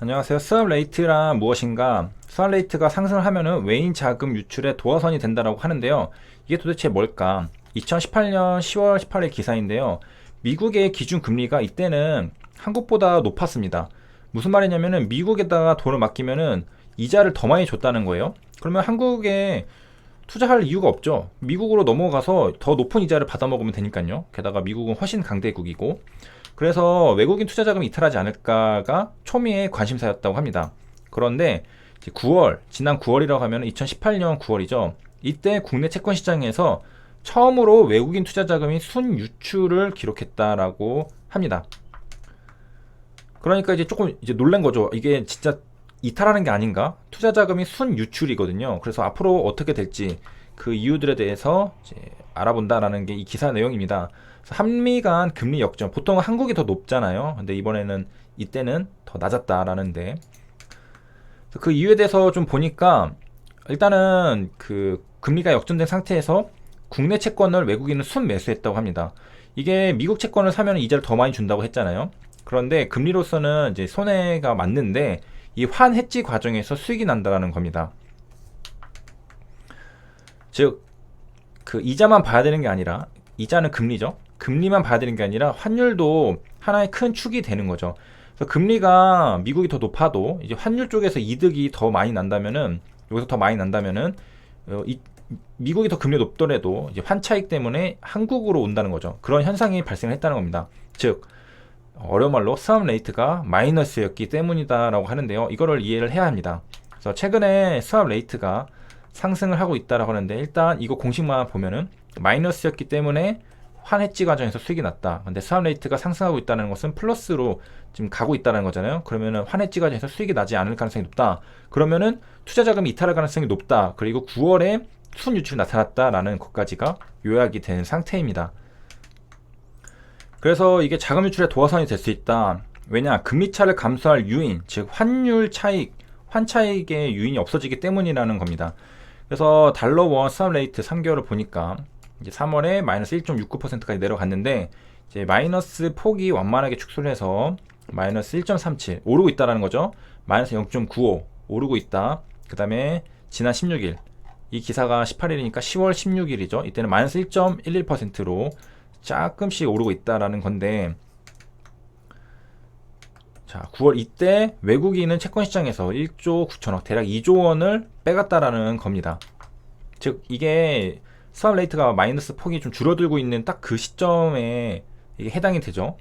안녕하세요. 스왑 레이트란 무엇인가? 스왑 레이트가 상승을 하면은 외인 자금 유출의 도화선이 된다라고 하는데요. 이게 도대체 뭘까? 2018년 10월 18일 기사인데요. 미국의 기준 금리가 이때는 한국보다 높았습니다. 무슨 말이냐면은 미국에다가 돈을 맡기면은 이자를 더 많이 줬다는 거예요. 그러면 한국에 투자할 이유가 없죠. 미국으로 넘어가서 더 높은 이자를 받아먹으면 되니까요. 게다가 미국은 훨씬 강대국이고. 그래서 외국인 투자 자금이 이탈하지 않을까가 초미의 관심사였다고 합니다. 그런데 이제 지난 9월이라고 하면 2018년 9월이죠. 이때 국내 채권 시장에서 처음으로 외국인 투자 자금이 순유출을 기록했다라고 합니다. 그러니까 이제 조금 이제 놀란 거죠. 이게 진짜 이탈하는 게 아닌가? 투자 자금이 순유출이거든요. 그래서 앞으로 어떻게 될지 그 이유들에 대해서 이제 알아본다라는 게 이 기사 내용입니다. 그래서 한미 간 금리 역전, 보통 한국이 더 높잖아요. 근데 이때는 더 낮았다라는데, 그 이유에 대해서 좀 보니까 일단은 그 금리가 역전된 상태에서 국내 채권을 외국인은 순매수했다고 합니다. 이게 미국 채권을 사면 이자를 더 많이 준다고 했잖아요. 그런데 금리로서는 이제 손해가 맞는데 이 환해지 과정에서 수익이 난다라는 겁니다. 즉, 그 이자만 봐야 되는 게 아니라, 이자는 금리죠. 금리만 봐야 되는 게 아니라 환율도 하나의 큰 축이 되는 거죠. 그래서 금리가 미국이 더 높아도 이제 환율 쪽에서 이득이 더 많이 난다면은, 여기서 더 많이 난다면은 미국이 더 금리 높더라도 이제 환차익 때문에 한국으로 온다는 거죠. 그런 현상이 발생했다는 겁니다. 즉, 어려운 말로 스왑 레이트가 마이너스였기 때문이다라고 하는데요. 이거를 이해를 해야 합니다. 그래서 최근에 스왑 레이트가 상승을 하고 있다라고 하는데, 일단 이거 공식만 보면은 마이너스였기 때문에 환해지 과정에서 수익이 났다. 근데 스왑 레이트가 상승하고 있다는 것은 플러스로 지금 가고 있다는 거잖아요. 그러면은 환해지 과정에서 수익이 나지 않을 가능성이 높다. 그러면은 투자 자금이 이탈할 가능성이 높다. 그리고 9월에 순유출이 나타났다라는 것까지가 요약이 된 상태입니다. 그래서 이게 자금 유출의 도화선이 될 수 있다. 왜냐? 금리차를 감소할 유인, 즉 환율 차익, 환차익의 유인이 없어지기 때문이라는 겁니다. 그래서 달러 원 스왑 레이트 3개월을 보니까 이제 3월에 마이너스 1.69%까지 내려갔는데, 이제 마이너스 폭이 완만하게 축소를 해서 마이너스 1.37 오르고 있다라는 거죠. 마이너스 0.95 오르고 있다. 그 다음에 지난 16일, 이 기사가 18일이니까 10월 16일이죠. 이때는 마이너스 1.11%로 조금씩 오르고 있다라는 건데, 자, 9월 이때 외국인은 채권 시장에서 1조 9천억, 대략 2조 원을 빼갔다라는 겁니다. 즉, 이게 스왑 레이트가 마이너스 폭이 좀 줄어들고 있는 딱 그 시점에 이게 해당이 되죠.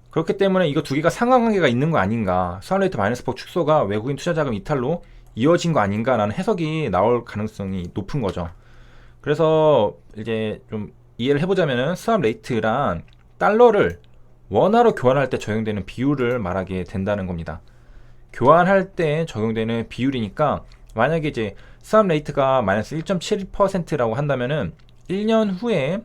그렇기 때문에 이거 두 개가 상관관계가 있는 거 아닌가, 스왑 레이트 마이너스 폭 축소가 외국인 투자 자금 이탈로 이어진 거 아닌가라는 해석이 나올 가능성이 높은 거죠. 그래서 이제 좀 이해를 해보자면은 스왑 레이트란 달러를 원화로 교환할 때 적용되는 비율을 말하게 된다는 겁니다. 교환할 때 적용되는 비율이니까, 만약에 이제 스왑 레이트가 마이너스 1.7%라고 한다면은 1년 후에,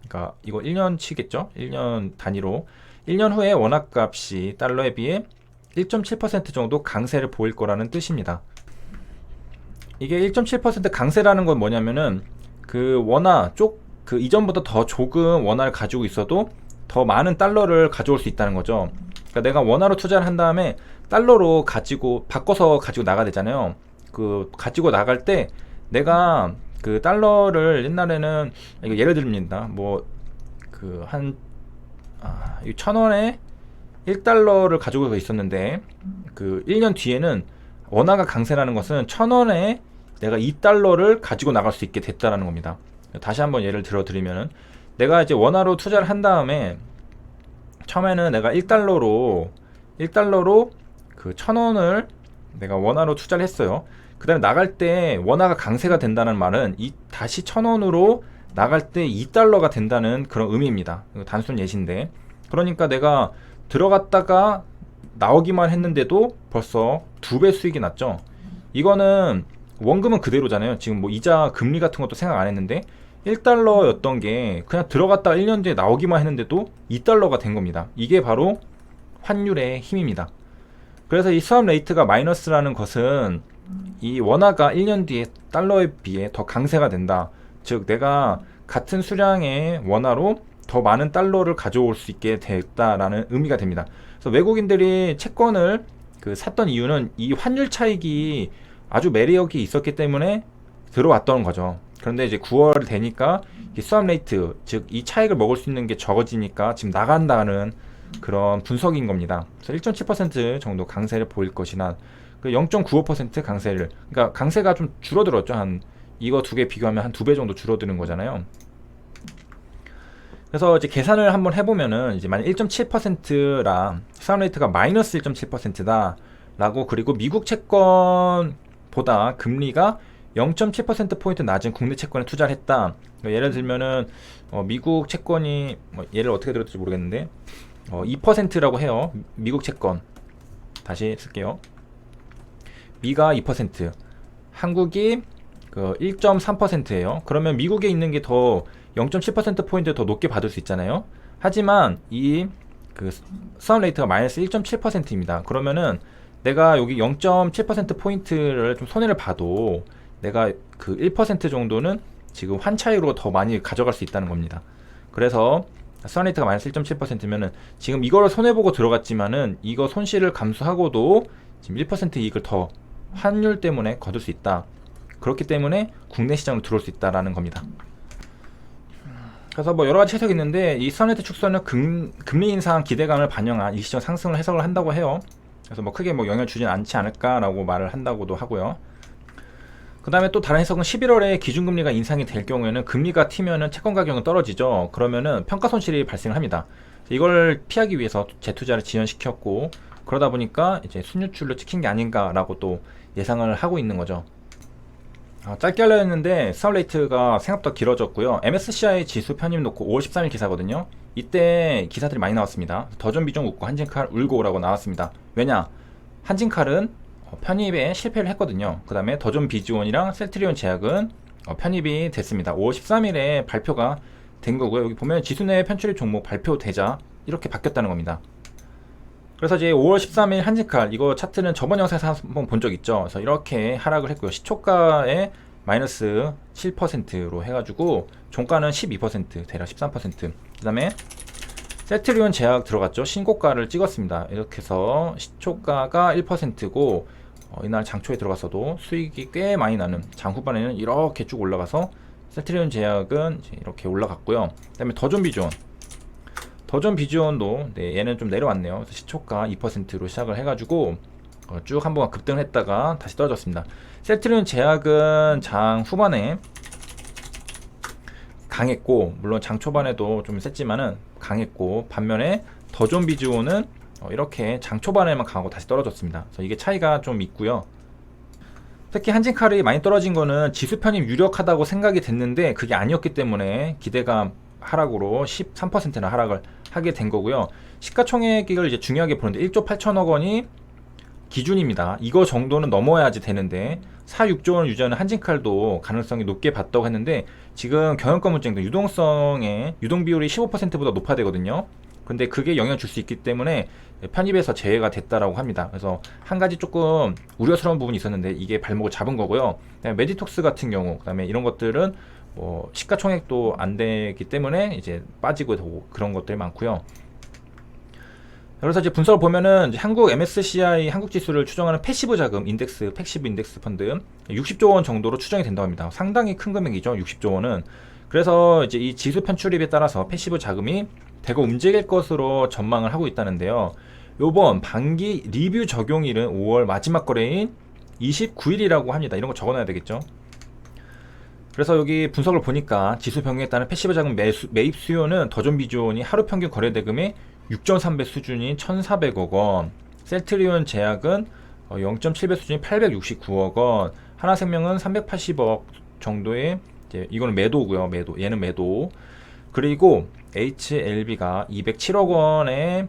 그러니까 이거 1년치겠죠? 1년 단위로 1년 후에 원화 값이 달러에 비해 1.7% 정도 강세를 보일 거라는 뜻입니다. 이게 1.7% 강세라는 건 뭐냐면은 그 원화 그 이전보다 더 조금 원화를 가지고 있어도 더 많은 달러를 가져올 수 있다는 거죠. 그러니까 내가 원화로 투자를 한 다음에 달러로 바꿔서 가지고 나가야 되잖아요. 그 가지고 나갈 때 내가 그 달러를 옛날에는, 이거 예를 듭니다. 뭐 그 한 1,000원에 1달러를 가지고 있었는데, 그 1년 뒤에는 원화가 강세라는 것은 1,000원에 내가 2달러를 가지고 나갈 수 있게 됐다라는 겁니다. 다시 한번 예를 들어 드리면은, 내가 이제 원화로 투자를 한 다음에 처음에는 내가 1달러로 그 1,000원을 내가 원화로 투자를 했어요. 그 다음에 나갈 때 원화가 강세가 된다는 말은 다시 1,000원으로 나갈 때 2달러가 된다는 그런 의미입니다. 단순 예시인데, 그러니까 내가 들어갔다가 나오기만 했는데도 벌써 2배 수익이 났죠. 이거는 원금은 그대로잖아요. 지금 뭐 이자 금리 같은 것도 생각 안 했는데 1달러였던 게 그냥 들어갔다가 1년 뒤에 나오기만 했는데도 2달러가 된 겁니다. 이게 바로 환율의 힘입니다. 그래서 이 스왑 레이트가 마이너스라는 것은 이 원화가 1년 뒤에 달러에 비해 더 강세가 된다. 즉 내가 같은 수량의 원화로 더 많은 달러를 가져올 수 있게 됐다라는 의미가 됩니다. 그래서 외국인들이 채권을 샀던 이유는 이 환율 차익이 아주 매력이 있었기 때문에 들어왔던 거죠. 그런데 이제 9월 되니까 스왑 레이트, 즉 이 차익을 먹을 수 있는 게 적어지니까 지금 나간다는 그런 분석인 겁니다. 그래서 1.7% 정도 강세를 보일 것이나 0.95% 강세를, 그러니까 강세가 좀 줄어들었죠. 한 이거 두 개 비교하면 한 2배 정도 줄어드는 거잖아요. 그래서 이제 계산을 한번 해보면은 이제 만약 1.7%랑 스왑 레이트가 마이너스 1.7%다 라고, 그리고 미국 채권보다 금리가 0.7%포인트 낮은 국내 채권에 투자를 했다. 예를 들면은 미국 채권이 예를 어떻게 들었을지 모르겠는데 2%라고 해요. 미국 채권 다시 쓸게요. 미가 2%, 한국이 1.3%예요. 그러면 미국에 있는 게 더 0.7%포인트 더 높게 받을 수 있잖아요. 하지만 이 스왑 레이트가 마이너스 1.7%입니다. 그러면은 내가 여기 0.7%포인트를 좀 손해를 봐도 내가 1% 정도는 지금 환차익으로 더 많이 가져갈 수 있다는 겁니다. 그래서 스왑 레이트가 마이너스 1.7%면은 지금 이거를 손해보고 들어갔지만은 이거 손실을 감수하고도 지금 1% 이익을 더 환율 때문에 거둘 수 있다. 그렇기 때문에 국내 시장으로 들어올 수 있다라는 겁니다. 그래서 여러 가지 해석이 있는데 이 스왑 레이트 축소는 금리 인상 기대감을 반영한 일시적 상승을 해석을 한다고 해요. 그래서 크게 영향을 주진 않지 않을까라고 말을 한다고도 하고요. 그 다음에 또 다른 해석은 11월에 기준금리가 인상이 될 경우에는 금리가 튀면은 채권 가격은 떨어지죠. 그러면은 평가 손실이 발생을 합니다. 이걸 피하기 위해서 재투자를 지연시켰고, 그러다 보니까 이제 순유출로 찍힌 게 아닌가라고 또 예상을 하고 있는 거죠. 짧게 하려 했는데 스왑 레이트가 생각보다 길어졌고요. MSCI 지수 편입 놓고 5월 13일 기사거든요. 이때 기사들이 많이 나왔습니다. 더존 비중 웃고 한진칼 울고라고 나왔습니다. 왜냐? 한진칼은 편입에 실패를 했거든요. 그 다음에 더존 비즈원이랑 셀트리온 제약은 편입이 됐습니다. 5월 13일에 발표가 된 거고요. 여기 보면 지수 내 편출입 종목 발표되자 이렇게 바뀌었다는 겁니다. 그래서 이제 5월 13일 한진칼 이거 차트는 저번 영상에서 한번 본 적 있죠. 그래서 이렇게 하락을 했고요. 시초가에 마이너스 7%로 해가지고 종가는 12%, 대략 13%. 그 다음에 셀트리온 제약 들어갔죠. 신고가를 찍었습니다. 이렇게 해서 시초가가 1%고 이날 장초에 들어갔어도 수익이 꽤 많이 나는, 장 후반에는 이렇게 쭉 올라가서 셀트리온 제약은 이제 이렇게 올라갔고요. 그 다음에 더존 비즈원도 얘는 좀 내려왔네요. 그래서 시초가 2%로 시작을 해가지고 쭉 한번 급등을 했다가 다시 떨어졌습니다. 셀트리온 제약은 장 후반에 강했고, 물론 장 초반에도 좀 셌지만은 강했고, 반면에 더존 비즈원은 이렇게 장 초반에만 강하고 다시 떨어졌습니다. 그래서 이게 차이가 좀 있고요. 특히 한진칼이 많이 떨어진 거는 지수 편입 유력하다고 생각이 됐는데 그게 아니었기 때문에 기대감 하락으로 13%나 하락을 하게 된 거고요. 시가총액을 이제 중요하게 보는데 1조 8천억 원이 기준입니다. 이거 정도는 넘어야지 되는데 4, 6조 원을 유지하는 한진칼도 가능성이 높게 봤다고 했는데 지금 경영권 문제인데 유동성의 유동 비율이 15%보다 높아야 되거든요. 근데 그게 영향을 줄 수 있기 때문에 편입에서 제외가 됐다라고 합니다. 그래서 한 가지 조금 우려스러운 부분이 있었는데 이게 발목을 잡은 거고요. 그다음에 메디톡스 같은 경우, 그다음에 이런 것들은 시가총액도 안 되기 때문에 이제 빠지고 되고 그런 것들이 많고요. 그래서 이제 분석을 보면은 이제 한국 MSCI 한국 지수를 추정하는 패시브 자금 인덱스, 패시브 인덱스 펀드 60조 원 정도로 추정이 된다고 합니다. 상당히 큰 금액이죠. 60조 원은. 그래서 이제 이 지수 편출입에 따라서 패시브 자금이 대거 움직일 것으로 전망을 하고 있다는데요. 요번 반기 리뷰 적용일은 5월 마지막 거래인 29일이라고 합니다. 이런 거 적어놔야 되겠죠. 그래서 여기 분석을 보니까 지수 변경에 따른 패시브 자금 매입 수요는 더존 비즈원이 하루 평균 거래 대금의 6.3배 수준인 1,400억 원, 셀트리온 제약은 0.7배 수준인 869억 원, 하나생명은 380억 정도의 이거는 매도고요. 얘는 매도. 그리고 HLB가 207억 원의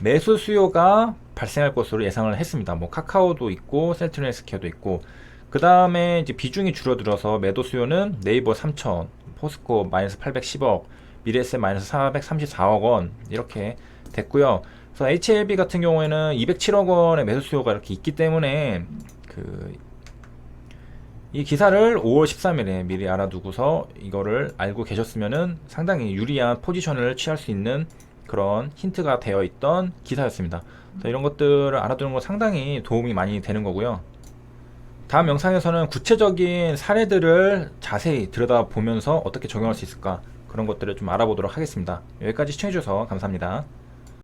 매수 수요가 발생할 것으로 예상을 했습니다. 카카오도 있고 셀트리온 헬스케어도 있고, 그 다음에 이제 비중이 줄어들어서 매도 수요는 네이버 3천, 포스코 마이너스 810억, 미래에셋 마이너스 434억 원 이렇게 됐고요. 그래서 HLB 같은 경우에는 207억 원의 매수 수요가 이렇게 있기 때문에 이 기사를 5월 13일에 미리 알아두고서 이거를 알고 계셨으면은 상당히 유리한 포지션을 취할 수 있는 그런 힌트가 되어 있던 기사였습니다. 그래서 이런 것들을 알아두는 건 상당히 도움이 많이 되는 거고요. 다음 영상에서는 구체적인 사례들을 자세히 들여다보면서 어떻게 적용할 수 있을까, 그런 것들을 좀 알아보도록 하겠습니다. 여기까지 시청해주셔서 감사합니다.